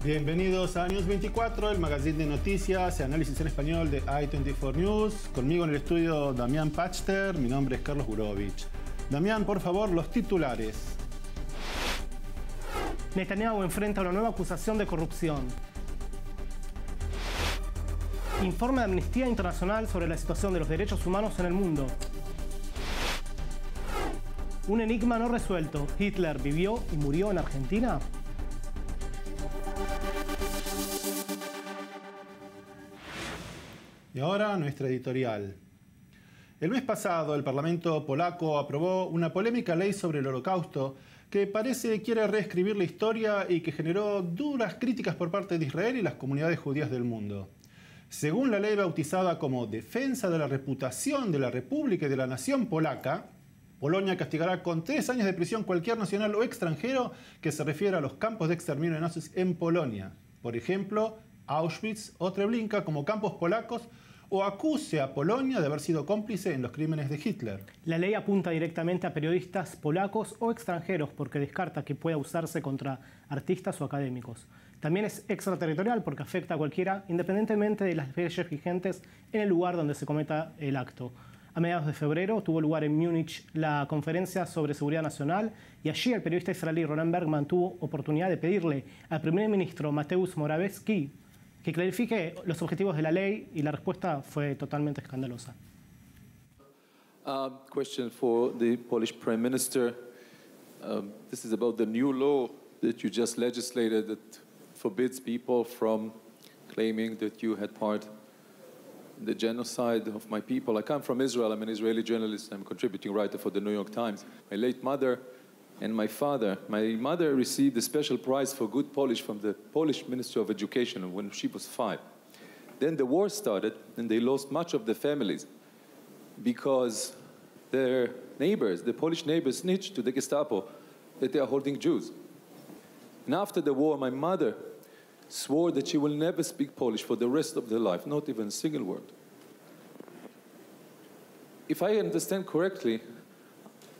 Bienvenidos a News 24, el magazine de noticias y análisis en español de i24 News. Conmigo en el estudio Damián Pachter, mi nombre es Carlos Gurovich. Damián, por favor, los titulares. Netanyahu enfrenta una nueva acusación de corrupción. Informe de Amnistía Internacional sobre la situación de los derechos humanos en el mundo. Un enigma no resuelto. ¿Hitler vivió y murió en Argentina? Y ahora nuestra editorial. El mes pasado el Parlamento polaco aprobó una polémica ley sobre el Holocausto que parece quiere reescribir la historia y que generó duras críticas por parte de Israel y las comunidades judías del mundo. Según la ley bautizada como Defensa de la Reputación de la República y de la Nación Polaca, Polonia castigará con 3 años de prisión cualquier nacional o extranjero que se refiera a los campos de exterminio de nazis en Polonia. Por ejemplo, Auschwitz o Treblinka como campos polacos, o acuse a Polonia de haber sido cómplice en los crímenes de Hitler. La ley apunta directamente a periodistas polacos o extranjeros porque descarta que pueda usarse contra artistas o académicos. También es extraterritorial porque afecta a cualquiera, independientemente de las leyes vigentes en el lugar donde se cometa el acto. A mediados de febrero tuvo lugar en Múnich la conferencia sobre seguridad nacional y allí el periodista israelí Ronen Bergman tuvo oportunidad de pedirle al primer ministro Mateusz Morawiecki que clarifique los objetivos de la ley y la respuesta fue totalmente escandalosa. Question for the Polish Prime Minister. This is about the new law that you just legislated that forbids people from claiming that you had part in the genocide of my people. I come from Israel. I'm an Israeli journalist. I'm a contributing writer for the New York Times. My late mother and my father. My mother received a special prize for good Polish from the Polish Ministry of Education when she was 5. Then the war started, and they lost much of the families because their neighbors, the Polish neighbors, snitched to the Gestapo that they are holding Jews. And after the war, my mother swore that she will never speak Polish for the rest of their life, not even a single word. If I understand correctly,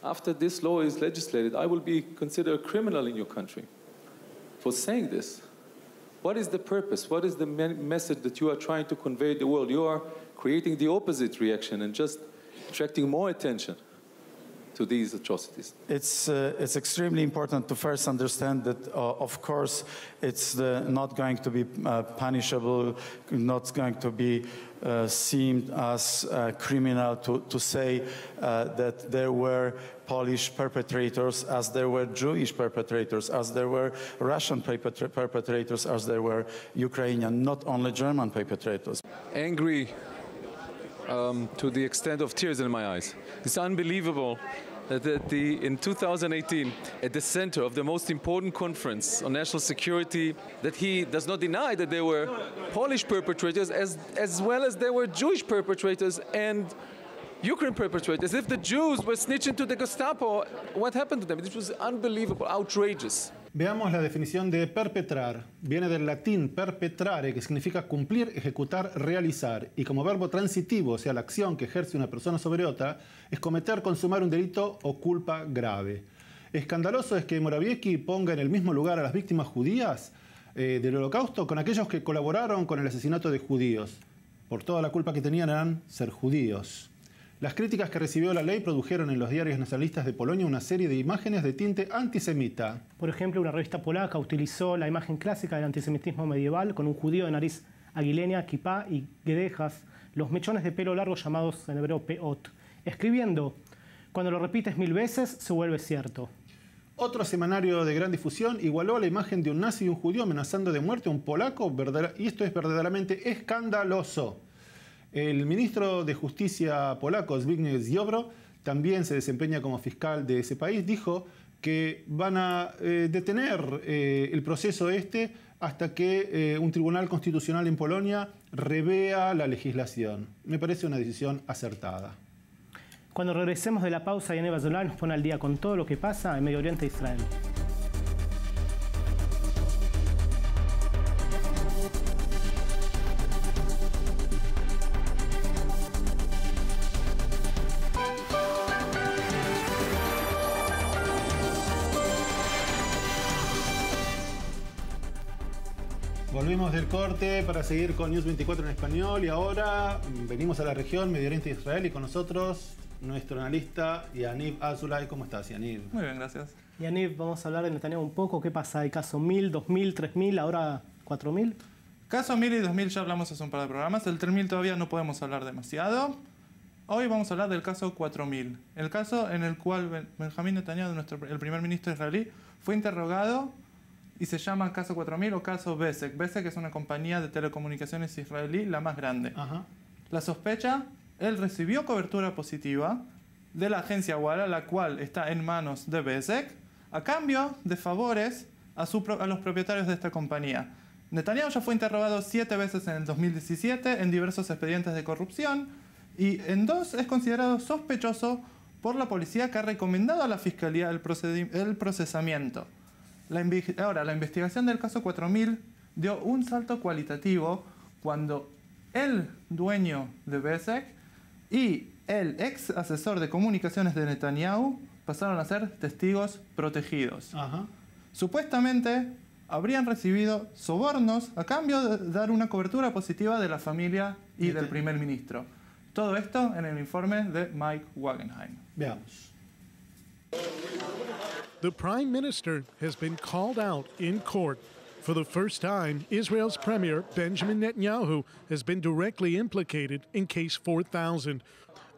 after this law is legislated, I will be considered a criminal in your country for saying this. What is the purpose? What is the message that you are trying to convey to the world? You are creating the opposite reaction and just attracting more attention to these atrocities. It's extremely important to first understand that, of course, it's not going to be punishable, not going to be seen as criminal to say that there were Polish perpetrators, as there were Jewish perpetrators, as there were Russian perpetrators, as there were Ukrainian, not only German perpetrators. Angry to the extent of tears in my eyes. It's unbelievable that in 2018, at the center of the most important conference on national security, that he does not deny that there were Polish perpetrators as well as there were Jewish perpetrators and Ukraine perpetrators. If the Jews were snitching to the Gestapo, what happened to them? This was unbelievable, outrageous. Veamos la definición de perpetrar. Viene del latín perpetrare, que significa cumplir, ejecutar, realizar. Y como verbo transitivo, o sea, la acción que ejerce una persona sobre otra, es cometer, consumar un delito o culpa grave. Escandaloso es que Morawiecki ponga en el mismo lugar a las víctimas judías del Holocausto con aquellos que colaboraron con el asesinato de judíos. Por toda la culpa que tenían eran ser judíos. Las críticas que recibió la ley produjeron en los diarios nacionalistas de Polonia una serie de imágenes de tinte antisemita. Por ejemplo, una revista polaca utilizó la imagen clásica del antisemitismo medieval con un judío de nariz aguileña, kipá y guedejas, los mechones de pelo largo llamados en hebreo peot, escribiendo: cuando lo repites 1000 veces se vuelve cierto. Otro semanario de gran difusión igualó la imagen de un nazi y un judío amenazando de muerte a un polaco, y esto es verdaderamente escandaloso. El ministro de Justicia polaco, Zbigniew Ziobro, también se desempeña como fiscal de ese país, dijo que van a detener el proceso hasta que un tribunal constitucional en Polonia revea la legislación. Me parece una decisión acertada. Cuando regresemos de la pausa, Yaneva Zolar nos pone al día con todo lo que pasa en Medio Oriente e Israel. Volvimos del corte para seguir con News 24 en español y ahora venimos a la región Medio Oriente e Israel y con nosotros nuestro analista Yaniv Azulay. ¿Cómo estás, Yaniv? Muy bien, gracias. Yaniv, vamos a hablar de Netanyahu un poco. ¿Qué pasa? ¿Hay caso 1000, 2000, 3000, ahora 4000? Caso 1000 y 2000 ya hablamos hace un par de programas. El 3000 todavía no podemos hablar demasiado. Hoy vamos a hablar del caso 4000. El caso en el cual Benjamín Netanyahu, el primer ministro israelí, fue interrogado y se llama caso 4000 o caso Besek. Besek es una compañía de telecomunicaciones israelí, la más grande. Ajá. La sospecha, él recibió cobertura positiva de la agencia Walla, la cual está en manos de Besek, a cambio de favores a los propietarios de esta compañía. Netanyahu ya fue interrogado 7 veces en el 2017 en diversos expedientes de corrupción y en 2 es considerado sospechoso por la policía que ha recomendado a la fiscalía el procesamiento. Ahora, la investigación del caso 4000 dio un salto cualitativo cuando el dueño de Besek y el ex asesor de comunicaciones de Netanyahu pasaron a ser testigos protegidos. Ajá. Supuestamente habrían recibido sobornos a cambio de dar una cobertura positiva de la familia y del primer ministro. Todo esto en el informe de Mike Wagenheim. Veamos. The Prime Minister has been called out in court. For the first time, Israel's Premier Benjamin Netanyahu has been directly implicated in Case 4000,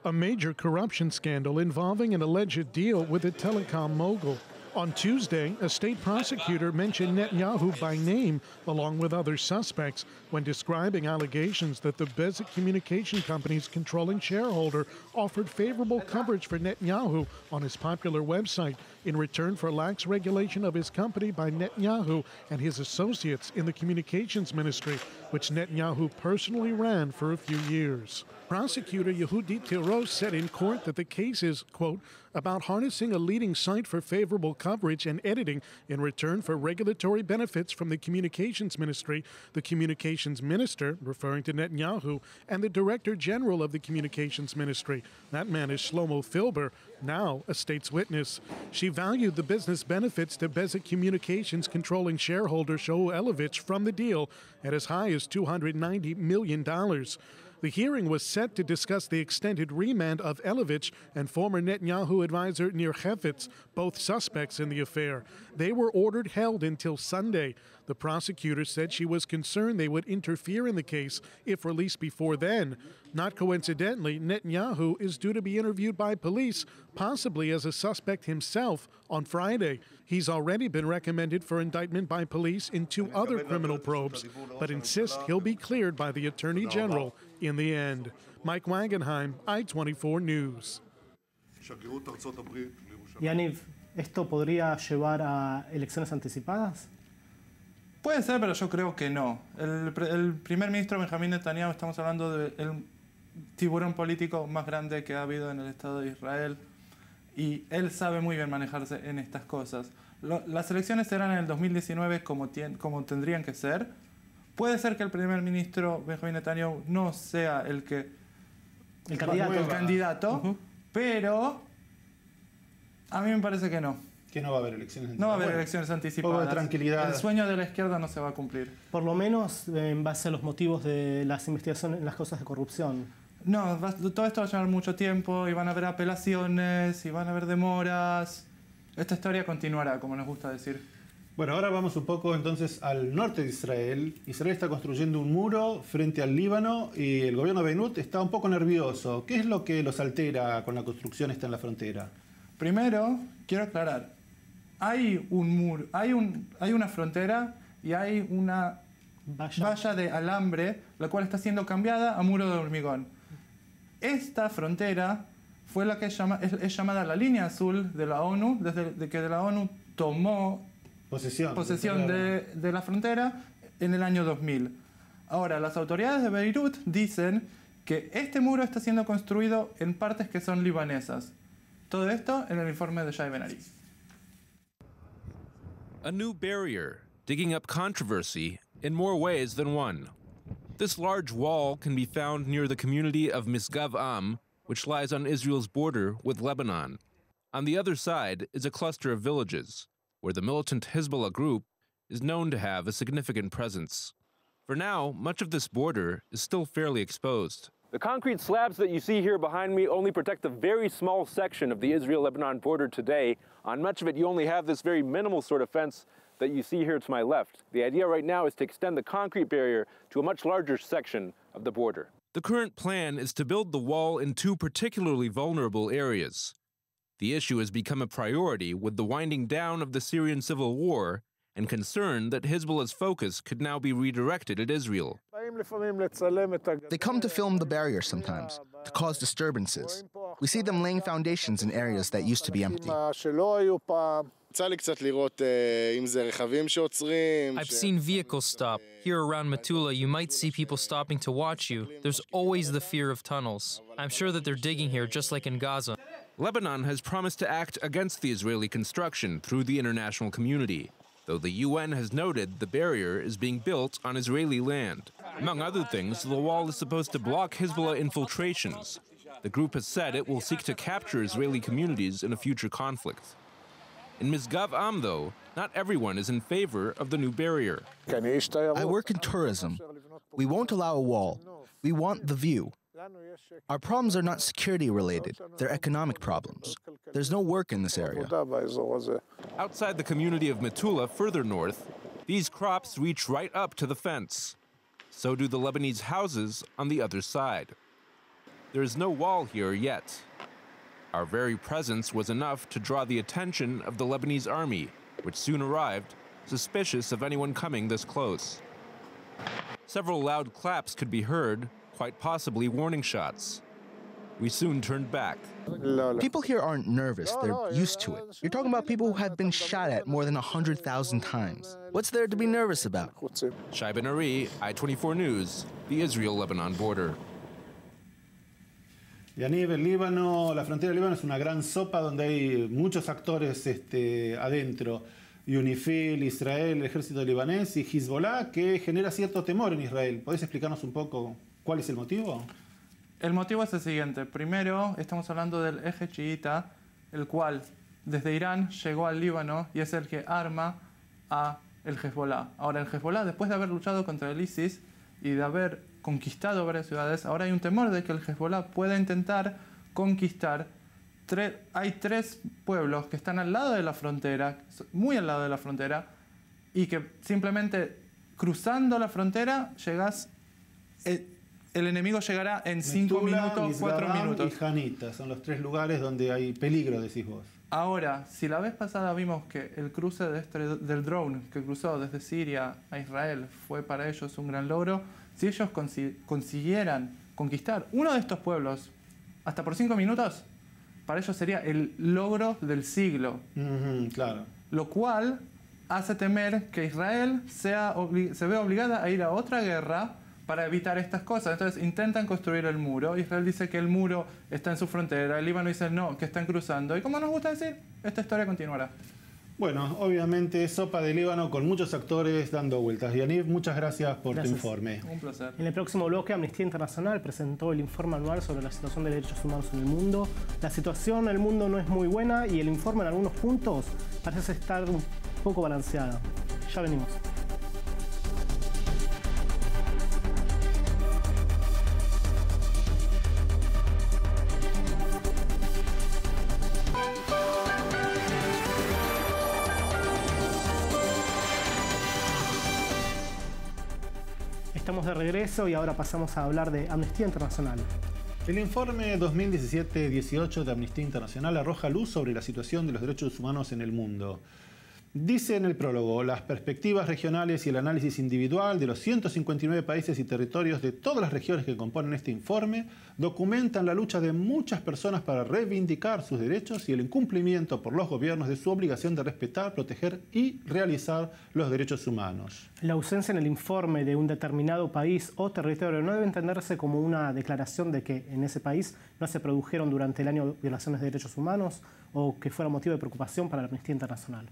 a major corruption scandal involving an alleged deal with a telecom mogul. On Tuesday, a state prosecutor mentioned Netanyahu by name along with other suspects when describing allegations that the Bezeq Communication Company's controlling shareholder offered favorable coverage for Netanyahu on his popular website in return for lax regulation of his company by Netanyahu and his associates in the communications ministry, which Netanyahu personally ran for a few years. Prosecutor Yehudit Tirosh said in court that the case is, quote, about harnessing a leading site for favorable coverage and editing in return for regulatory benefits from the communications ministry, the communications minister, referring to Netanyahu, and the director general of the communications ministry. That man is Shlomo Filber, now a state's witness. She valued the business benefits to Bezeq Communications controlling shareholder Shaul Elovitch from the deal at as high as $290 million. The hearing was set to discuss the extended remand of Elovitch and former Netanyahu advisor Nir Hefetz, both suspects in the affair. They were ordered held until Sunday. The prosecutor said she was concerned they would interfere in the case if released before then. Not coincidentally, Netanyahu is due to be interviewed by police, possibly as a suspect himself, on Friday. He's already been recommended for indictment by police in 2 other criminal probes, but insists he'll be cleared by the Attorney General in the end. Mike Wagenheim, I-24 News. Yaniv, ¿esto podría llevar a elecciones anticipadas? Puede ser, pero yo creo que no. El primer ministro Benjamín Netanyahu, estamos hablando del tiburón político más grande que ha habido en el Estado de Israel, y él sabe muy bien manejarse en estas cosas. Las elecciones serán en el 2019 como tendrían que ser. Puede ser que el primer ministro Benjamín Netanyahu no sea el candidato, pero a mí me parece que no. Que no va a haber elecciones anticipadas. No va a haber elecciones anticipadas. Poco de tranquilidad. El sueño de la izquierda no se va a cumplir. Por lo menos en base a los motivos de las investigaciones en las causas de corrupción. No, todo esto va a llevar mucho tiempo y van a haber apelaciones y van a haber demoras. Esta historia continuará, como nos gusta decir. Bueno, ahora vamos un poco entonces al norte de Israel. Israel está construyendo un muro frente al Líbano y el gobierno de Beirut está un poco nervioso. ¿Qué es lo que los altera con la construcción esta en la frontera? Primero, quiero aclarar. Hay un muro, hay una frontera y hay una valla de alambre, la cual está siendo cambiada a muro de hormigón. Esta frontera fue la que es llamada la línea azul de la ONU, desde que la ONU tomó posesión de la frontera en el año 2000. Ahora, las autoridades de Beirut dicen que este muro está siendo construido en partes que son libanesas. Todo esto en el informe de Shai Ben-Ari. A new barrier, digging up controversy in more ways than one. This large wall can be found near the community of Misgav Am, which lies on Israel's border with Lebanon. On the other side is a cluster of villages, where the militant Hezbollah group is known to have a significant presence. For now, much of this border is still fairly exposed. The concrete slabs that you see here behind me only protect a very small section of the Israel-Lebanon border today. On much of it, you only have this very minimal sort of fence that you see here to my left. The idea right now is to extend the concrete barrier to a much larger section of the border. The current plan is to build the wall in two particularly vulnerable areas. The issue has become a priority with the winding down of the Syrian civil war and concern that Hezbollah's focus could now be redirected at Israel. They come to film the barrier sometimes, to cause disturbances. We see them laying foundations in areas that used to be empty. I've seen vehicles stop. Here around Metula, you might see people stopping to watch you. There's always the fear of tunnels. I'm sure that they're digging here just like in Gaza. Lebanon has promised to act against the Israeli construction through the international community, though the UN has noted the barrier is being built on Israeli land. Among other things, the wall is supposed to block Hezbollah infiltrations. The group has said it will seek to capture Israeli communities in a future conflict. In Misgav Am, though, not everyone is in favor of the new barrier. I work in tourism. We won't allow a wall. We want the view. Our problems are not security related, they're economic problems. There's no work in this area. Outside the community of Metula, further north, these crops reach right up to the fence. So do the Lebanese houses on the other side. There is no wall here yet. Our very presence was enough to draw the attention of the Lebanese army, which soon arrived, suspicious of anyone coming this close. Several loud claps could be heard, quite possibly warning shots. We soon turned back. People here aren't nervous, they're used to it. You're talking about people who have been shot at more than 100,000 times. What's there to be nervous about? Shai Ben Ari, I-24 News, the Israel-Lebanon border. Yaniv, el Líbano, la frontera del Líbano es una gran sopa donde hay muchos actores adentro. UNIFIL, Israel, el ejército libanés y Hezbollah, que genera cierto temor en Israel. ¿Podés explicarnos un poco cuál es el motivo? El motivo es el siguiente. Primero, estamos hablando del eje chiita, el cual desde Irán llegó al Líbano y es el que arma a el Hezbollah. Ahora, el Hezbollah, después de haber luchado contra el ISIS y de haber conquistado varias ciudades, ahora hay un temor de que el Hezbollah pueda intentar conquistar. Hay tres pueblos que están al lado de la frontera, muy al lado de la frontera, y que simplemente cruzando la frontera llegas, el enemigo llegará en 5 minutos, 4 minutos. Y Hanita son los tres lugares donde hay peligro, decís vos. Ahora, si la vez pasada vimos que el cruce del drone que cruzó desde Siria a Israel fue para ellos un gran logro, si ellos consiguieran conquistar uno de estos pueblos hasta por 5 minutos, para ellos sería el logro del siglo. Claro. Lo cual hace temer que Israel se vea obligada a ir a otra guerra para evitar estas cosas. Entonces intentan construir el muro. Israel dice que el muro está en su frontera. El Líbano dice no, que están cruzando. Y como nos gusta decir, esta historia continuará. Bueno, obviamente sopa de Líbano con muchos actores dando vueltas. Yaniv, muchas gracias por tu informe. Un placer. En el próximo bloque, Amnistía Internacional presentó el informe anual sobre la situación de derechos humanos en el mundo. La situación en el mundo no es muy buena y el informe en algunos puntos parece estar un poco balanceada. Ya venimos. Estamos de regreso y ahora pasamos a hablar de Amnistía Internacional. El informe 2017-18 de Amnistía Internacional arroja luz sobre la situación de los derechos humanos en el mundo. Dice en el prólogo, las perspectivas regionales y el análisis individual de los 159 países y territorios de todas las regiones que componen este informe documentan la lucha de muchas personas para reivindicar sus derechos y el incumplimiento por los gobiernos de su obligación de respetar, proteger y realizar los derechos humanos. La ausencia en el informe de un determinado país o territorio no debe entenderse como una declaración de que en ese país no se produjeron durante el año violaciones de derechos humanos o que fuera motivo de preocupación para la Amnistía Internacional.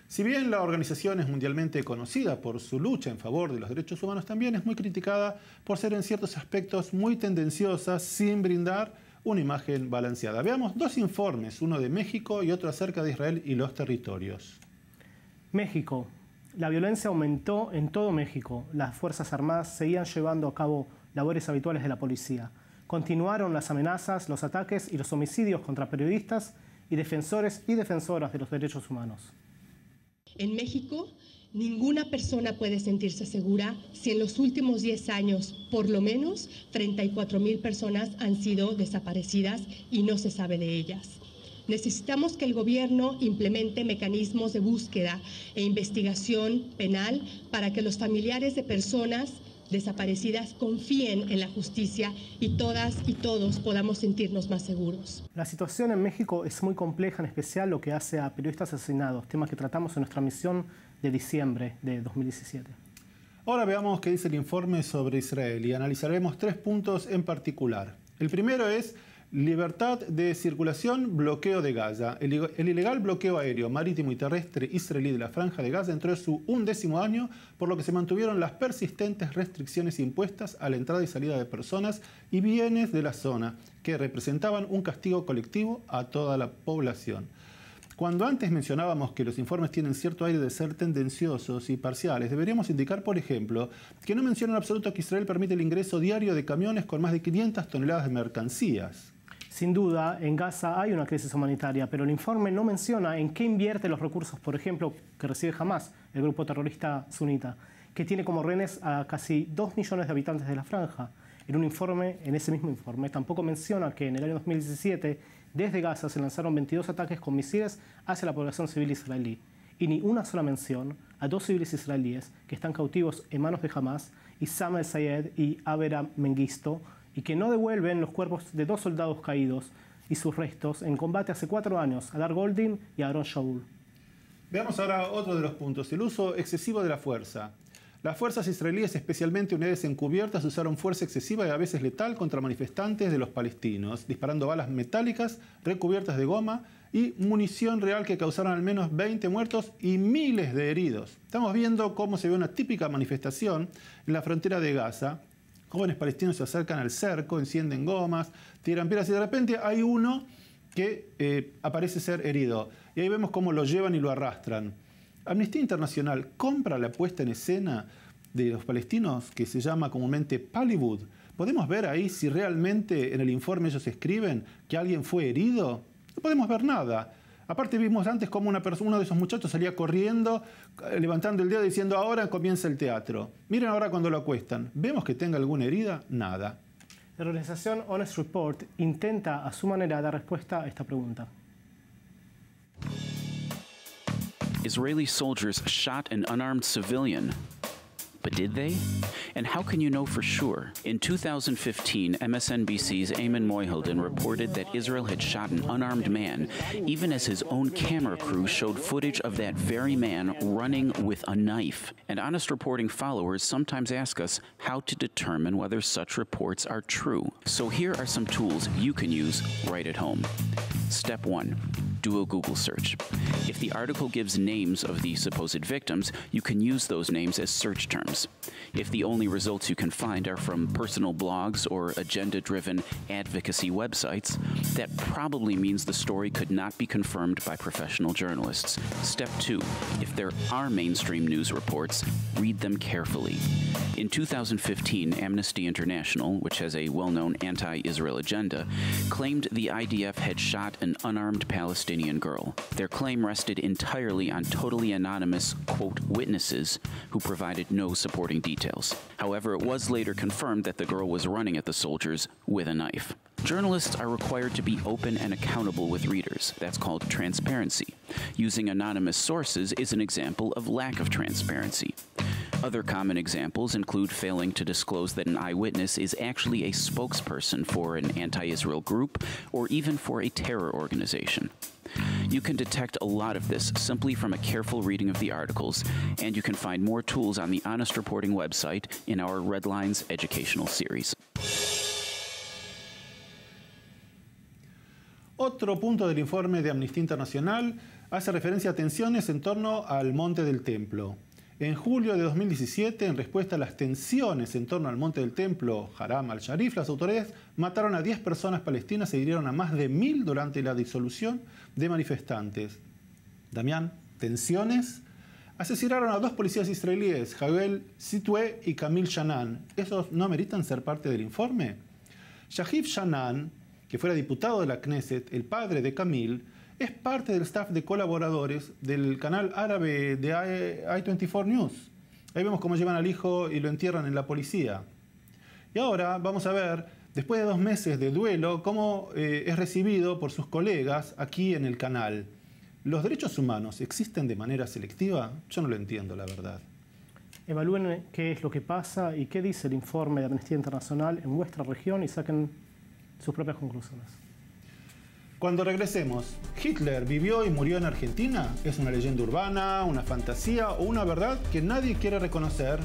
Si bien la organización es mundialmente conocida por su lucha en favor de los derechos humanos, también es muy criticada por ser en ciertos aspectos muy tendenciosa sin brindar una imagen balanceada. Veamos dos informes, uno de México y otro acerca de Israel y los territorios. México. La violencia aumentó en todo México. Las Fuerzas Armadas seguían llevando a cabo labores habituales de la policía. Continuaron las amenazas, los ataques y los homicidios contra periodistas y defensores y defensoras de los derechos humanos. En México, ninguna persona puede sentirse segura si en los últimos 10 años, por lo menos, 34,000 personas han sido desaparecidas y no se sabe de ellas. Necesitamos que el gobierno implemente mecanismos de búsqueda e investigación penal para que los familiares de personas desaparecidas confíen en la justicia y todas y todos podamos sentirnos más seguros. La situación en México es muy compleja, en especial lo que hace a periodistas asesinados, temas que tratamos en nuestra misión de diciembre de 2017. Ahora veamos qué dice el informe sobre Israel y analizaremos 3 puntos en particular. El primero es libertad de circulación, bloqueo de Gaza. El ilegal bloqueo aéreo, marítimo y terrestre israelí de la Franja de Gaza entró en su 11º año, por lo que se mantuvieron las persistentes restricciones impuestas a la entrada y salida de personas y bienes de la zona, que representaban un castigo colectivo a toda la población. Cuando antes mencionábamos que los informes tienen cierto aire de ser tendenciosos y parciales, deberíamos indicar, por ejemplo, que no menciona en absoluto que Israel permite el ingreso diario de camiones con más de 500 toneladas de mercancías. Sin duda, en Gaza hay una crisis humanitaria, pero el informe no menciona en qué invierte los recursos, por ejemplo, que recibe Hamás, el grupo terrorista sunita, que tiene como rehenes a casi 2 millones de habitantes de la franja. En ese mismo informe, tampoco menciona que en el año 2017, desde Gaza se lanzaron 22 ataques con misiles hacia la población civil israelí, y ni una sola mención a 2 civiles israelíes que están cautivos en manos de Hamás, Issam el-Sayed y Avera Mengistu, y que no devuelven los cuerpos de 2 soldados caídos y sus restos en combate hace 4 años, Adar Goldin y Aaron Shaul. Veamos ahora otro de los puntos, el uso excesivo de la fuerza. Las fuerzas israelíes, especialmente unidades encubiertas, usaron fuerza excesiva y a veces letal contra manifestantes de los palestinos, disparando balas metálicas recubiertas de goma y munición real que causaron al menos 20 muertos y miles de heridos. Estamos viendo cómo se ve una típica manifestación en la frontera de Gaza. Jóvenes palestinos se acercan al cerco, encienden gomas, tiran piedras y de repente hay uno que aparece ser herido. Y ahí vemos cómo lo llevan y lo arrastran. Amnistía Internacional compra la puesta en escena de los palestinos que se llama comúnmente Pallywood. ¿Podemos ver ahí si realmente en el informe ellos escriben que alguien fue herido? No podemos ver nada. Aparte vimos antes cómo uno de esos muchachos salía corriendo, levantando el dedo diciendo ahora comienza el teatro. Miren ahora cuando lo acuestan. ¿Vemos que tenga alguna herida? Nada. La organización Honest Report intenta a su manera dar respuesta a esta pregunta. Israeli soldiers shot an unarmed civilian. But did they? And how can you know for sure? In 2015, MSNBC's Eamon Moyhildin reported that Israel had shot an unarmed man, even as his own camera crew showed footage of that very man running with a knife. And Honest Reporting followers sometimes ask us how to determine whether such reports are true. So here are some tools you can use right at home. Step 1. Do a Google search. If the article gives names of the supposed victims, you can use those names as search terms. If the only results you can find are from personal blogs or agenda-driven advocacy websites, that probably means the story could not be confirmed by professional journalists. Step 2. If there are mainstream news reports, read them carefully. In 2015, Amnesty International, which has a well-known anti-Israel agenda, claimed the IDF had shot an unarmed Palestinian girl. Their claim rested entirely on totally anonymous, quote, witnesses who provided no supporting details. However, it was later confirmed that the girl was running at the soldiers with a knife. Journalists are required to be open and accountable with readers. That's called transparency. Using anonymous sources is an example of lack of transparency. Other common examples include failing to disclose that an eyewitness is actually a spokesperson for an anti-Israel group or even for a terror organization. You can detect a lot of this simply from a careful reading of the articles, and you can find more tools on the Honest Reporting website in our Red Lines educational series. Otro punto del informe de Amnistía Internacional hace referencia a tensiones en torno al Monte del Templo. En julio de 2017, en respuesta a las tensiones en torno al Monte del Templo, Haram al-Sharif, las autoridades mataron a 10 personas palestinas e hirieron a más de 1000 durante la disolución de manifestantes. Damián, ¿tensiones? Asesinaron a 2 policías israelíes, Javel Sitwe y Kamil Shanan. ¿Esos no ameritan ser parte del informe? Shahif Shanan, que fuera diputado de la Knesset, el padre de Kamil, es parte del staff de colaboradores del canal árabe de I24 News. Ahí vemos cómo llevan al hijo y lo entierran en la policía. Y ahora vamos a ver, después de 2 meses de duelo, cómo es recibido por sus colegas aquí en el canal. ¿Los derechos humanos existen de manera selectiva? Yo no lo entiendo, la verdad. Evalúen qué es lo que pasa y qué dice el informe de Amnistía Internacional en vuestra región y saquen sus propias conclusiones. Cuando regresemos, ¿Hitler vivió y murió en Argentina? ¿Es una leyenda urbana, una fantasía o una verdad que nadie quiere reconocer?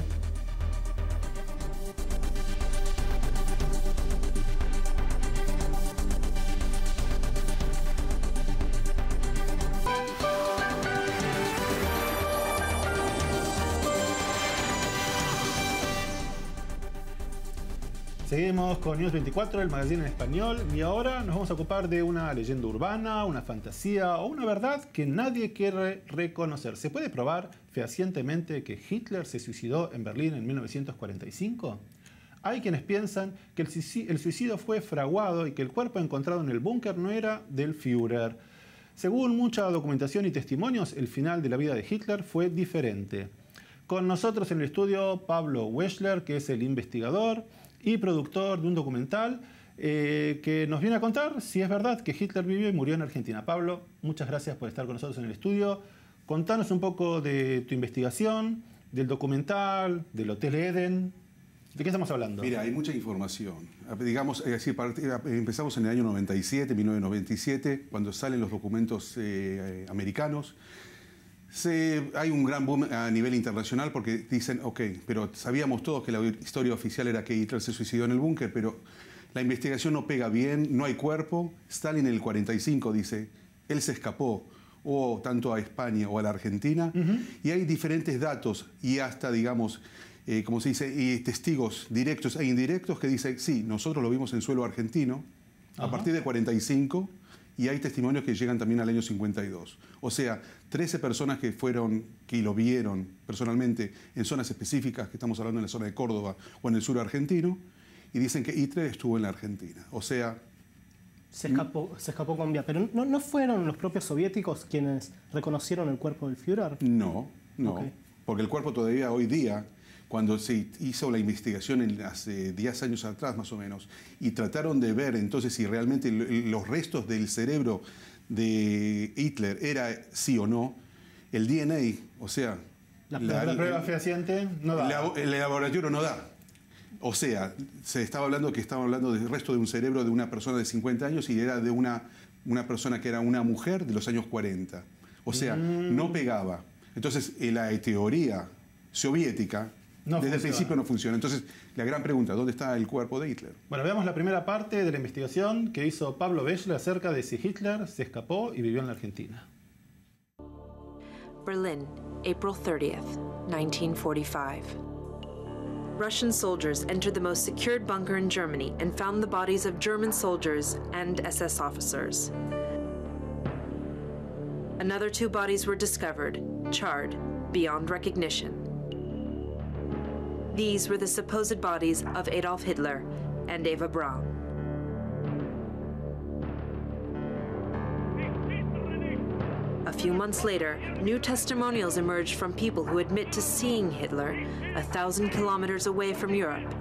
Seguimos con News 24, el magazine en español, y ahora nos vamos a ocupar de una leyenda urbana, una fantasía o una verdad que nadie quiere reconocer. ¿Se puede probar fehacientemente que Hitler se suicidó en Berlín en 1945? Hay quienes piensan que el suicidio fue fraguado y que el cuerpo encontrado en el búnker no era del Führer. Según mucha documentación y testimonios, el final de la vida de Hitler fue diferente. Con nosotros en el estudio Pablo Weschler, que es el investigador y productor de un documental que nos viene a contar si es verdad que Hitler vivió y murió en Argentina. Pablo, muchas gracias por estar con nosotros en el estudio. Contanos un poco de tu investigación, del documental, del Hotel Eden. ¿De qué estamos hablando? Mira, hay mucha información. Digamos, empezamos en el año 97, 1997, cuando salen los documentos americanos. Hay un gran boom a nivel internacional porque dicen, ok, pero sabíamos todos que la historia oficial era que Hitler se suicidó en el búnker, pero la investigación no pega bien, no hay cuerpo. Stalin en el 45 dice, él se escapó, o tanto a España o a la Argentina, y hay diferentes datos y hasta, digamos, como se dice, y testigos directos e indirectos que dicen, sí, nosotros lo vimos en suelo argentino a partir del 45, y hay testimonios que llegan también al año 52. O sea, 13 personas que lo vieron personalmente en zonas específicas, que estamos hablando en la zona de Córdoba o en el sur argentino, y dicen que Hitler estuvo en la Argentina. O sea... Se escapó con vía. Pero ¿no fueron los propios soviéticos quienes reconocieron el cuerpo del Führer? No, okay. Porque el cuerpo todavía hoy día, cuando se hizo la investigación hace 10 años atrás más o menos, y trataron de ver entonces si realmente los restos del cerebro de Hitler era sí o no, el DNA, o sea... La prueba fehaciente no da. El laboratorio no da. O sea, estaban hablando del resto de un cerebro de una persona de 50 años y era de una persona que era una mujer de los años 40. O sea, no pegaba. Entonces, la teoría soviética desde el principio no funciona. Entonces, la gran pregunta, ¿dónde está el cuerpo de Hitler? Bueno, veamos la primera parte de la investigación que hizo Pablo Weschler acerca de si Hitler se escapó y vivió en la Argentina. Berlin, April 30th, 1945. Russian soldiers entered the most secured bunker in Germany and found the bodies of German soldiers and SS officers. Another 2 bodies were discovered, charred, beyond recognition. These were the supposed bodies of Adolf Hitler and Eva Braun. A few months later, new testimonials emerged from people who admit to seeing Hitler 1,000 kilometers away from Europe,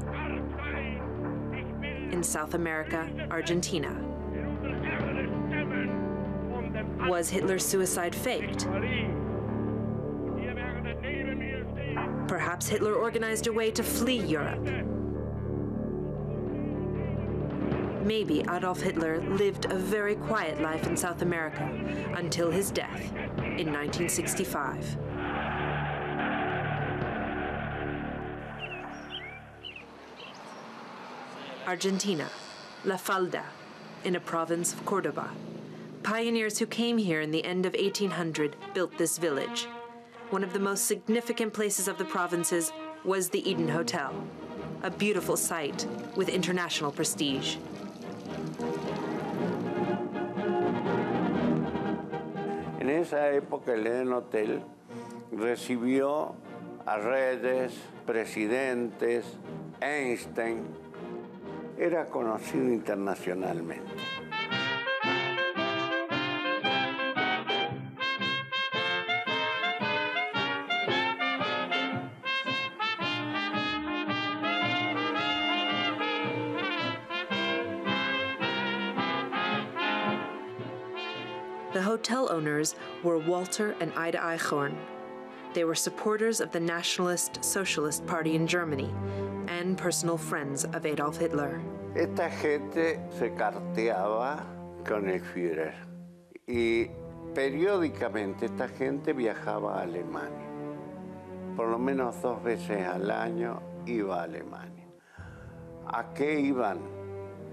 in South America, Argentina. Was Hitler's suicide faked? Perhaps Hitler organized a way to flee Europe. Maybe Adolf Hitler lived a very quiet life in South America until his death in 1965. Argentina, La Falda, in a province of Cordoba. Pioneers who came here in the end of 1800 built this village. One of the most significant places of the provinces was the Eden Hotel, a beautiful site with international prestige. En esa época el Eden Hotel recibió a reyes, presidentes, Einstein. Era conocido internacionalmente. The hotel owners were Walter and Ida Eichhorn. They were supporters of the Nationalist Socialist Party in Germany and personal friends of Adolf Hitler. Esta gente se carteaba con el Führer y periódicamente esta gente viajaba a Alemania. Por lo menos 2 veces al año iba a Alemania. ¿A qué iban?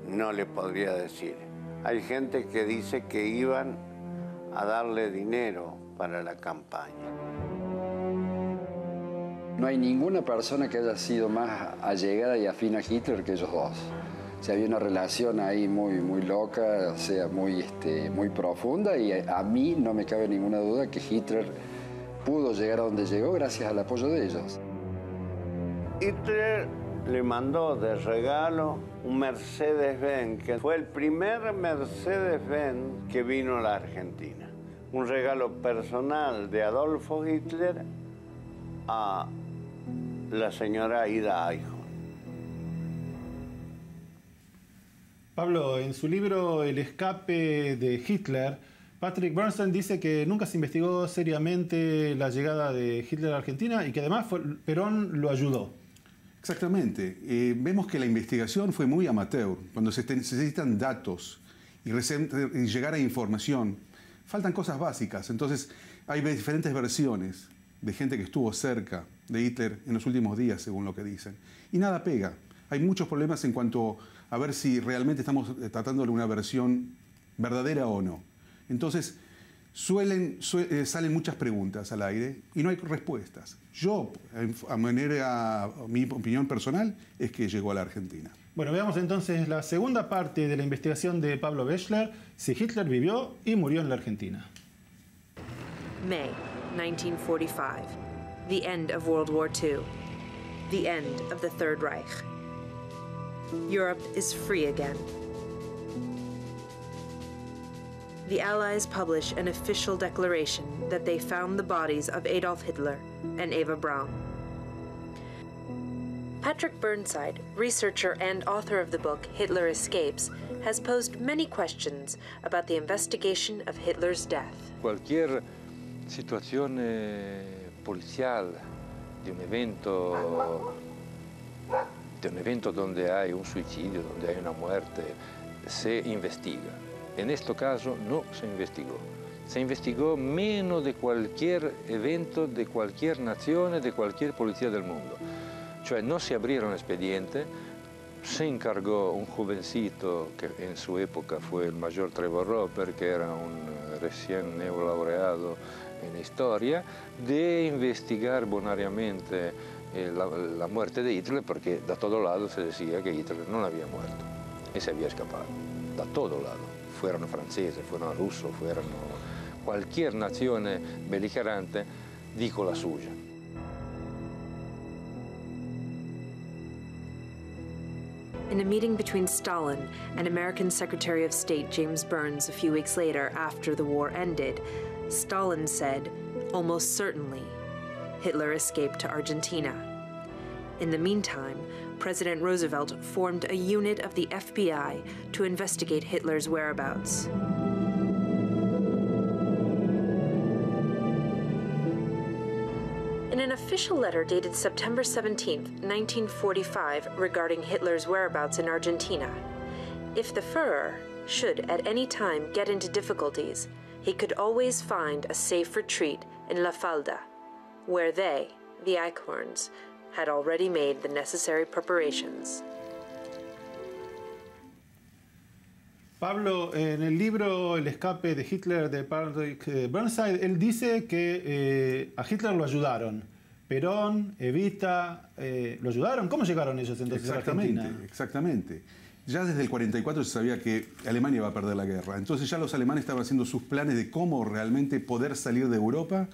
No le podría decir. Hay gente que dice que iban a darle dinero para la campaña. No hay ninguna persona que haya sido más allegada y afín a Hitler que ellos dos. O sea, había una relación ahí muy loca, o sea, muy profunda, y a mí no me cabe ninguna duda que Hitler pudo llegar a donde llegó gracias al apoyo de ellos. Hitler le mandó de regalo un Mercedes-Benz, que fue el primer Mercedes-Benz que vino a la Argentina. Un regalo personal de Adolfo Hitler a la señora Ida Eichhorn. Pablo, en su libro El escape de Hitler, Patrick Bernstein dice que nunca se investigó seriamente la llegada de Hitler a Argentina y que además Perón lo ayudó. Exactamente. Vemos que la investigación fue muy amateur. Cuando se necesitan datos y llegar a información, faltan cosas básicas. Entonces, hay diferentes versiones de gente que estuvo cerca de Hitler en los últimos días, según lo que dicen. Y nada pega. Hay muchos problemas en cuanto a ver si realmente estamos tratando de una versión verdadera o no. Entonces, salen muchas preguntas al aire y no hay respuestas. Yo, a mi opinión personal, es que llegó a la Argentina. Bueno, veamos entonces la segunda parte de la investigación de Pablo Bechler, si Hitler vivió y murió en la Argentina. May 1945. The end of World War II. The end of the Third Reich. Europe is free again. The Allies publish an official declaration that they found the bodies of Adolf Hitler and Eva Braun. Patrick Burnside, researcher and author of the book Hitler Escapes, has posed many questions about the investigation of Hitler's death. Cualquier situazione policial di un evento donde hay un suicidio, donde hay una muerte, se investiga. En este caso no se investigó. Se investigó menos de cualquier evento, de cualquier nazione, de cualquier policía del mundo. Cioè no se abrieron expediente, se encargó un jovencito que en su época fue el mayor Trevor Roper, que era un recién neolaureado en historia, de investigar bonariamente la muerte de Hitler, porque da todo lado se decía que Hitler no había muerto y se había escapado, da todo lado. Fueron franceses, fueron rusos, fueron cualquier nazione beligerante, dijo la suya. In a meeting between Stalin and American Secretary of State James Burns a few weeks later after the war ended, Stalin said, almost certainly, Hitler escaped to Argentina. In the meantime, President Roosevelt formed a unit of the FBI to investigate Hitler's whereabouts. In an official letter dated September 17, 1945, regarding Hitler's whereabouts in Argentina, if the Führer should at any time get into difficulties, he could always find a safe retreat in La Falda, where they, the Eichhorns, had already made the necessary preparations. Pablo, en el libro El escape de Hitler de Patrick Burnside, él dice que a Hitler lo ayudaron. Perón, Evita, ¿lo ayudaron? ¿Cómo llegaron ellos entonces a Argentina? Exactamente. Ya desde el 44 se sabía que Alemania iba a perder la guerra. Entonces ya los alemanes estaban haciendo sus planes de cómo realmente poder salir de Europa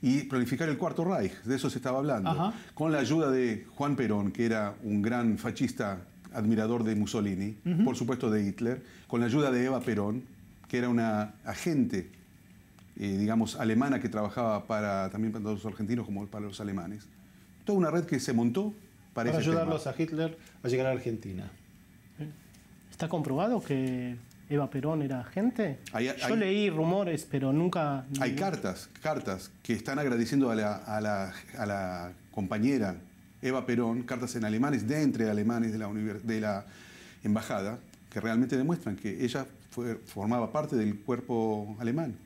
y planificar el Cuarto Reich, de eso se estaba hablando, con la ayuda de Juan Perón, que era un gran fascista admirador de Mussolini, por supuesto de Hitler, con la ayuda de Eva Perón, que era una agente, digamos, alemana que trabajaba también para los argentinos como para los alemanes. Toda una red que se montó para ayudarlos a Hitler a llegar a Argentina. ¿Está comprobado que Eva Perón era agente? Yo leí rumores, pero nunca... Hay cartas que están agradeciendo a la compañera Eva Perón, cartas en alemanes, de entre alemanes de la embajada, que realmente demuestran que ella formaba parte del cuerpo alemán.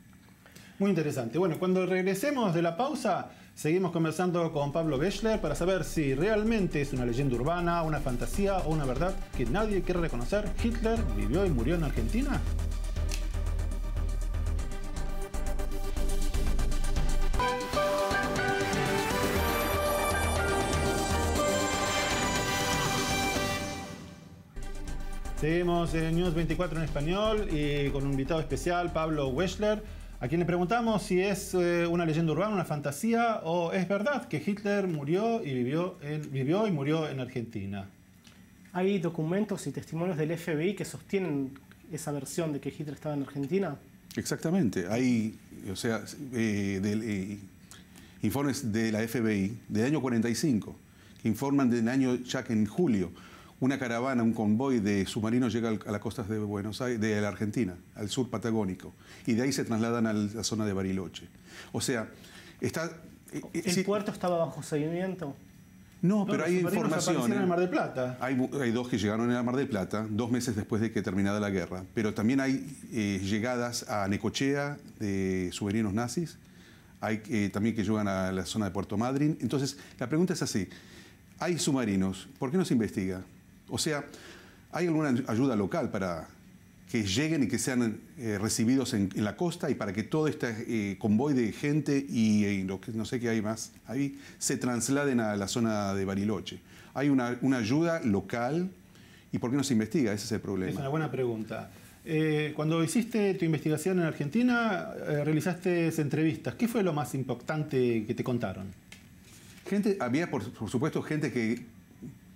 Muy interesante. Bueno, cuando regresemos de la pausa, seguimos conversando con Pablo Bechler para saber si realmente es una leyenda urbana, una fantasía o una verdad que nadie quiere reconocer. ¿Hitler vivió y murió en Argentina? Seguimos en News 24 en español y con un invitado especial, Pablo Bechler, a quien le preguntamos si es una leyenda urbana, una fantasía o es verdad que Hitler vivió y murió en Argentina. ¿Hay documentos y testimonios del FBI que sostienen esa versión de que Hitler estaba en Argentina? Exactamente. Hay, informes de la FBI del año 45 que informan del año ya que en julio una caravana, un convoy de submarinos llega a las costas de Buenos Aires, de la Argentina, al sur patagónico, y de ahí se trasladan a la zona de Bariloche. O sea, ¿El puerto estaba bajo seguimiento? No, pero hay información. En el Mar del Plata. Hay dos que llegaron en el Mar del Plata 2 meses después de que terminara la guerra, pero también hay llegadas a Necochea de submarinos nazis, hay también que llegan a la zona de Puerto Madryn. Entonces, la pregunta es así, hay submarinos, ¿por qué no se investiga? O sea, ¿hay alguna ayuda local para que lleguen y que sean recibidos en la costa y para que todo este convoy de gente y lo que no sé qué hay más ahí se trasladen a la zona de Bariloche? ¿Hay una ayuda local y por qué no se investiga? Ese es el problema. Es una buena pregunta. Cuando hiciste tu investigación en Argentina, realizaste entrevistas. ¿Qué fue lo más impactante que te contaron? Había por supuesto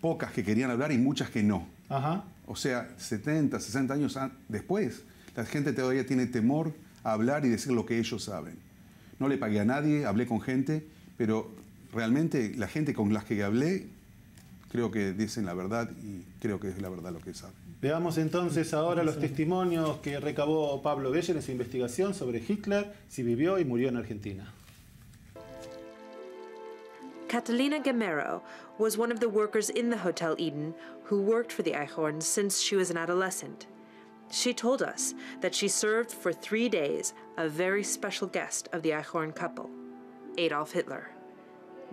pocas que querían hablar y muchas que no. Ajá. O sea, 70, 60 años después, la gente todavía tiene temor a hablar y decir lo que ellos saben. No le pagué a nadie, hablé con gente, pero realmente la gente con las que hablé creo que dicen la verdad y creo que es la verdad lo que saben. Veamos entonces ahora los testimonios que recabó Pablo Bechler en su investigación sobre Hitler, si vivió y murió en Argentina. Catalina Gamero was one of the workers in the Hotel Eden who worked for the Eichhorns since she was an adolescent. She told us that she served for 3 days a very special guest of the Eichhorn couple, Adolf Hitler.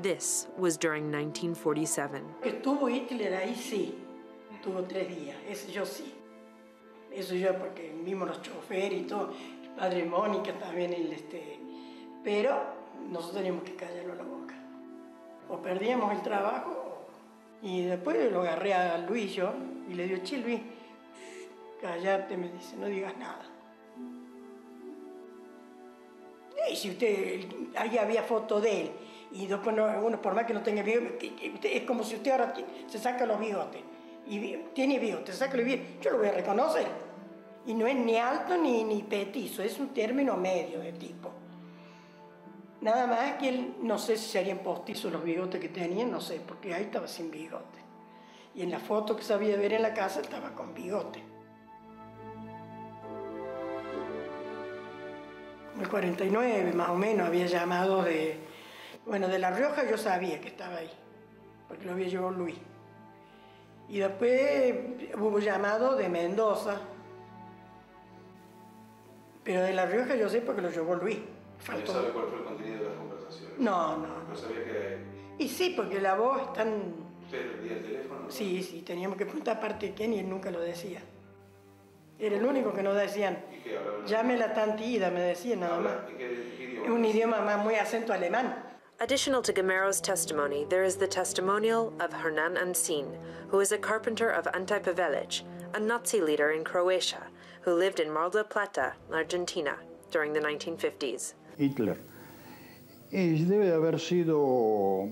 This was during 1947. Estuvo Hitler ahí, sí. Estuvo 3 días, eso yo sí. Eso yo porque vimos los choferes y todo, el padre Mónica también, pero nosotros teníamos que callarlo la boca. O perdíamos el trabajo y después lo agarré a Luis yo y le digo, che Luis, cállate, me dice, no digas nada. Y si ahí había foto de él y después uno por más que no tenga bigote, es como si usted ahora se saca los bigotes y tiene bigote, se saca los bigotes, yo lo voy a reconocer. Y no es ni alto ni petizo, es un término medio de tipo. Nada más que él, no sé si serían postizos los bigotes que tenía, no sé, porque ahí estaba sin bigote. Y en la foto que sabía ver en la casa estaba con bigote. En el 49 más o menos había llamado de La Rioja yo sabía que estaba ahí, porque lo había llevado Luis. Y después hubo llamado de Mendoza, pero de La Rioja yo sé porque lo llevó Luis. ¿No sabe cuál fue el contenido de las conversaciones? No. ¿No sabía que...? Y sí, porque la voz es tan... ¿Usted perdía el teléfono? Sí, teníamos que preguntar aparte de quién y él nunca lo decía. Era el único que nos decían. ¿Y qué hablaba? Llámela tantida, me decían nada más. ¿En qué idioma? Es un idioma más muy acento alemán. Additional to Gamero's testimony, there is the testimonial of Hernan Ancin, who is a carpenter of Antipă Village, a Nazi leader in Croatia, who lived in Mar del Plata, Argentina, during the 1950s. Hitler Y debe de haber sido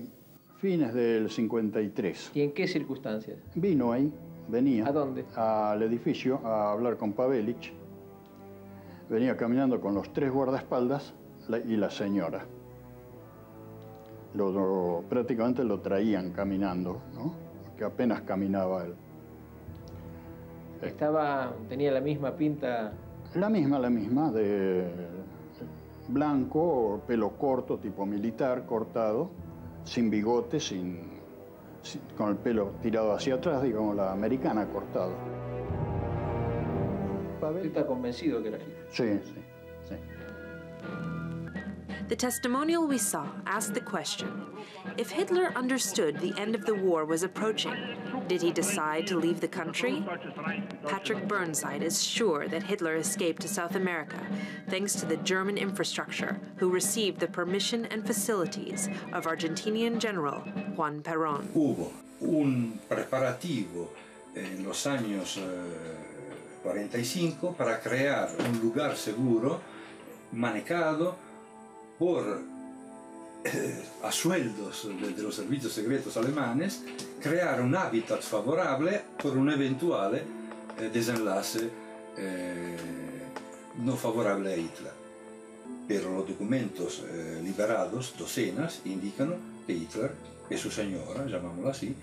fines del 53. ¿Y en qué circunstancias? Vino ahí, venía. ¿A dónde? Al edificio a hablar con Pavelic. Venía caminando con los 3 guardaespaldas y la señora. Prácticamente lo traían caminando, ¿no? Porque apenas caminaba él. ¿Tenía la misma pinta? La misma, de blanco, pelo corto, tipo militar, cortado, sin bigote, con el pelo tirado hacia atrás, digamos, la americana cortado. ¿Usted está convencido que era así? Sí. The testimonial we saw asked the question, if Hitler understood the end of the war was approaching, did he decide to leave the country? Patrick Burnside is sure that Hitler escaped to South America thanks to the German infrastructure, who received the permission and facilities of Argentinian General Juan Perón. Hubo un preparativo en los años 45 para crear un lugar seguro, manejado a sueldos de los servicios secretos alemanes, crear un hábitat favorable por un eventuale desenlace no favorable a Hitler. Pero los documentos liberados, docenas, indican que Hitler y su señora, llamámosla así,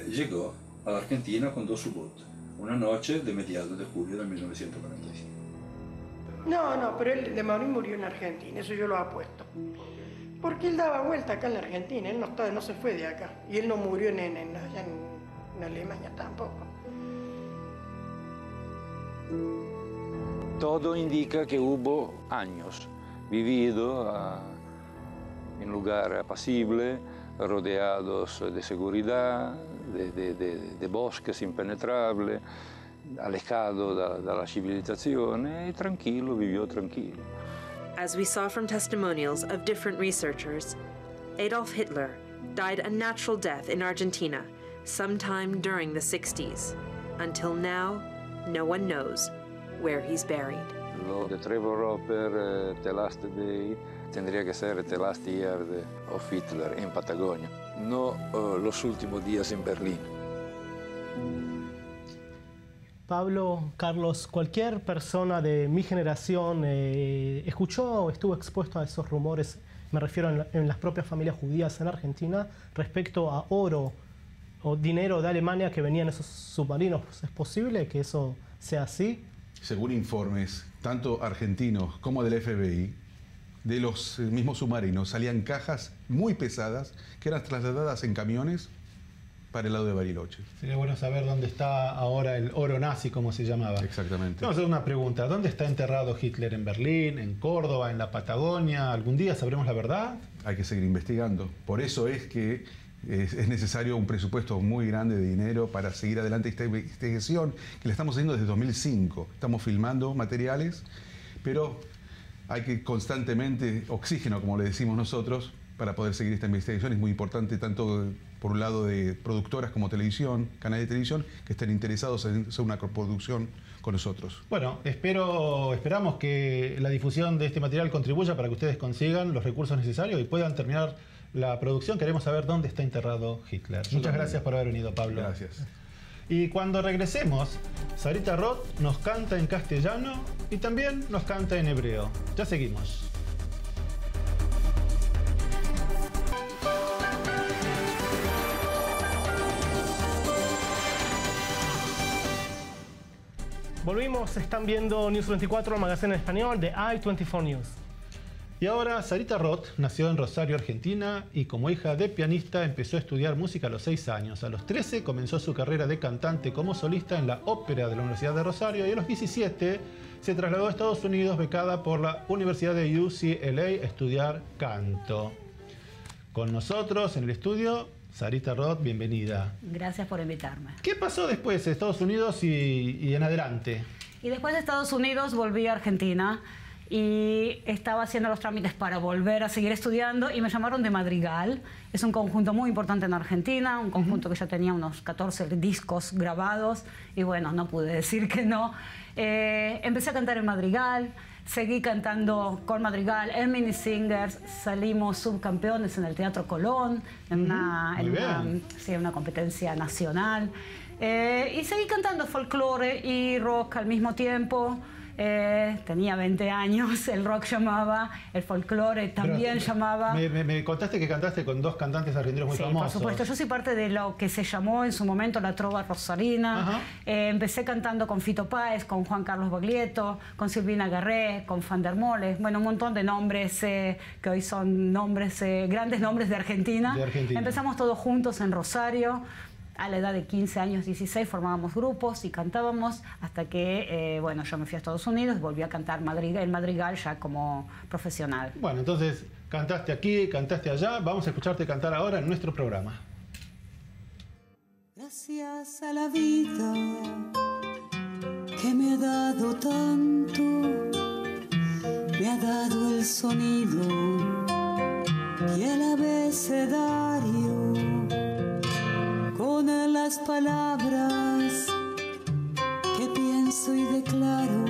llegó a la Argentina con 2 U-Boot, una noche de mediados de julio de 1945. No, pero él de morir murió en Argentina, eso yo lo apuesto. Porque él daba vuelta acá en la Argentina, él no se fue de acá. Y él no murió allá en Alemania tampoco. Todo indica que hubo años vivido en un lugar apacible, rodeados de seguridad, de bosques impenetrables, alejado dalla civilizzazione e tranquillo, vivió tranquillo. As we saw from testimonials of different researchers, Adolf Hitler died a natural death in Argentina sometime during the 60s. Until now, no one knows where he's buried. Lo de Trevor Roper, The Last Day, tendría que ser The Last Year of Hitler en Patagonia, no los últimos días en Berlín. Pablo, Carlos, cualquier persona de mi generación escuchó o estuvo expuesto a esos rumores, me refiero en las propias familias judías en Argentina, respecto a oro o dinero de Alemania que venían esos submarinos. ¿Es posible que eso sea así? Según informes, tanto argentinos como del FBI, de los mismos submarinos salían cajas muy pesadas que eran trasladadas en camiones para el lado de Bariloche. Sería bueno saber dónde está ahora el oro nazi, como se llamaba. Exactamente. Vamos a hacer una pregunta. ¿Dónde está enterrado Hitler? ¿En Berlín? ¿En Córdoba? ¿En la Patagonia? ¿Algún día sabremos la verdad? Hay que seguir investigando. Por eso es que es necesario un presupuesto muy grande de dinero para seguir adelante esta investigación, que la estamos haciendo desde 2005. Estamos filmando materiales, pero hay que constantemente oxígeno, como le decimos nosotros, para poder seguir esta investigación. Es muy importante tanto por un lado de productoras como televisión, canales de televisión, que estén interesados en hacer una coproducción con nosotros. Bueno, esperamos que la difusión de este material contribuya para que ustedes consigan los recursos necesarios y puedan terminar la producción. Queremos saber dónde está enterrado Hitler. Muchas gracias por haber venido, Pablo. Gracias. Y cuando regresemos, Sarita Roth nos canta en castellano y también nos canta en hebreo. Ya seguimos. Volvimos, están viendo News 24, el magazine en español de i24 News. Y ahora, Sarita Roth nació en Rosario, Argentina, y como hija de pianista empezó a estudiar música a los 6 años. A los 13 comenzó su carrera de cantante como solista en la ópera de la Universidad de Rosario, y a los 17 se trasladó a Estados Unidos becada por la Universidad de UCLA a estudiar canto. Con nosotros en el estudio, Sarita Roth, bienvenida. Gracias por invitarme. ¿Qué pasó después de Estados Unidos y en adelante? Y después de Estados Unidos volví a Argentina y estaba haciendo los trámites para volver a seguir estudiando y me llamaron de Madrigal. Es un conjunto muy importante en Argentina, un conjunto que ya tenía unos 14 discos grabados y bueno, no pude decir que no. Empecé a cantar en Madrigal, seguí cantando con Madrigal en Mini Singers, salimos subcampeones en el Teatro Colón, en una competencia nacional. Y seguí cantando folclore y rock al mismo tiempo. Tenía 20 años, el rock llamaba, el folclore también llamaba. Me contaste que cantaste con dos cantantes argentinos muy famosos. Por supuesto, yo soy parte de lo que se llamó en su momento la trova rosarina. Empecé cantando con Fito Páez, con Juan Carlos Baglietto, con Silvina Garré, con Fandermoles, bueno, un montón de nombres que hoy son nombres, grandes nombres de Argentina. Empezamos todos juntos en Rosario. A la edad de 15 años, 16, formábamos grupos y cantábamos hasta que, bueno, yo me fui a Estados Unidos y volví a cantar el Madrigal ya como profesional. Bueno, entonces, cantaste aquí, cantaste allá. Vamos a escucharte cantar ahora en nuestro programa. Gracias a la vida que me ha dado tanto, me ha dado el sonido y el abecedario. Con las palabras que pienso y declaro,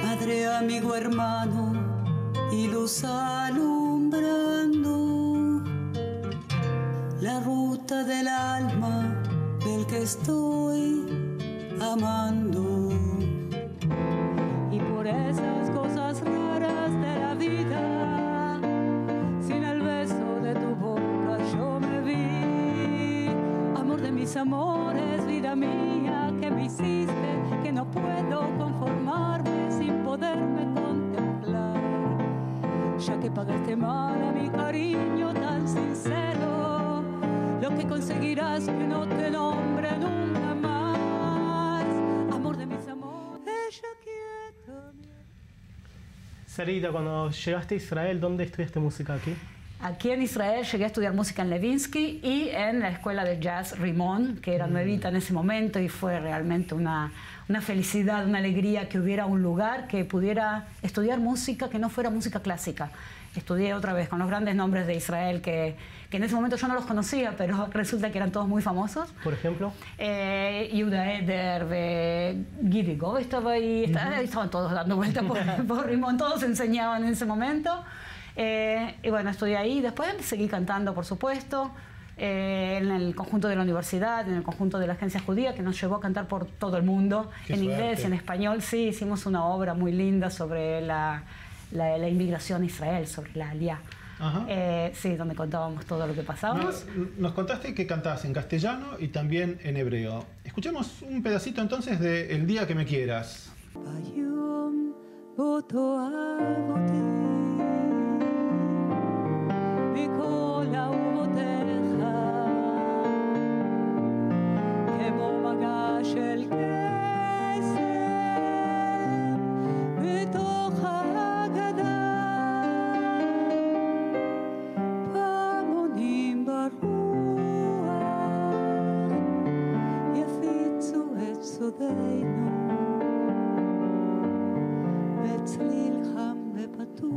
madre, amigo, hermano y luz alumbrando la ruta del alma del que estoy amando. Y por esas cosas raras de la vida, sin el beso de tu boca yo me vi. Amor de mis amores, vida mía, que me hiciste, que no puedo conformarme sin poderme contemplar. Ya que pagaste mal a mi cariño tan sincero, lo que conseguirás que no te nombre nunca más. Amor de mis amores, ella quieta. Sarita, cuando llegaste a Israel, ¿dónde estudiaste música aquí? Aquí en Israel llegué a estudiar música en Levinsky y en la escuela de jazz Rimón, que era nuevita en ese momento, y fue realmente una felicidad, una alegría que hubiera un lugar que pudiera estudiar música que no fuera música clásica. Estudié otra vez con los grandes nombres de Israel que en ese momento yo no los conocía, pero resulta que eran todos muy famosos. ¿Por ejemplo? Yehuda Eder, Gidi Go estaba ahí, estaban todos dando vueltas por Rimón, todos enseñaban en ese momento. Y bueno, estudié ahí. Después seguí cantando, por supuesto, en el conjunto de la universidad, en el conjunto de la agencia judía, que nos llevó a cantar por todo el mundo, en inglés y en español. Sí, hicimos una obra muy linda sobre la inmigración a Israel, sobre la Aliyah. Sí, donde contábamos todo lo que pasábamos. Nos contaste que cantabas en castellano y también en hebreo. Escuchemos un pedacito entonces de El día que me quieras. מכל אהובותיך כמו מגע של קסם בתוך ההגדה פעמונים ברוח יפיצו את סודנו בצליל חם ופתוח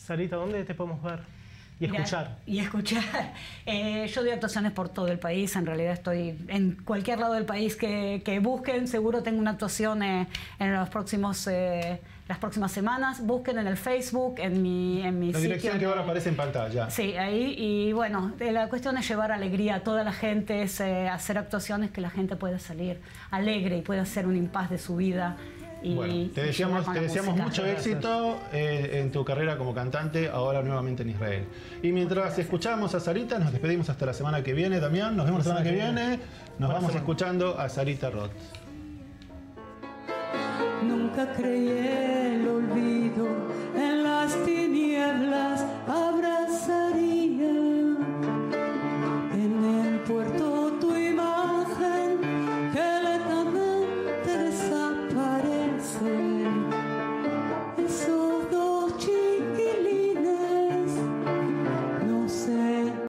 Sarita, ¿dónde te podemos ver y escuchar? Y escuchar. Yo doy actuaciones por todo el país. En realidad estoy en cualquier lado del país que busquen. Seguro tengo una actuación en las próximas semanas. Busquen en el Facebook, en mi la sitio. La dirección que ahora aparece en pantalla. Sí, ahí. Y bueno, la cuestión es llevar alegría a toda la gente, es hacer actuaciones que la gente pueda salir alegre y pueda hacer un impas de su vida. Y bueno, te deseamos mucho éxito en tu carrera como cantante, ahora nuevamente en Israel. Y mientras escuchamos a Sarita, nos despedimos hasta la semana que viene. Damián, nos vemos la semana que viene. Nos vamos escuchando a Sarita Roth. Nunca creí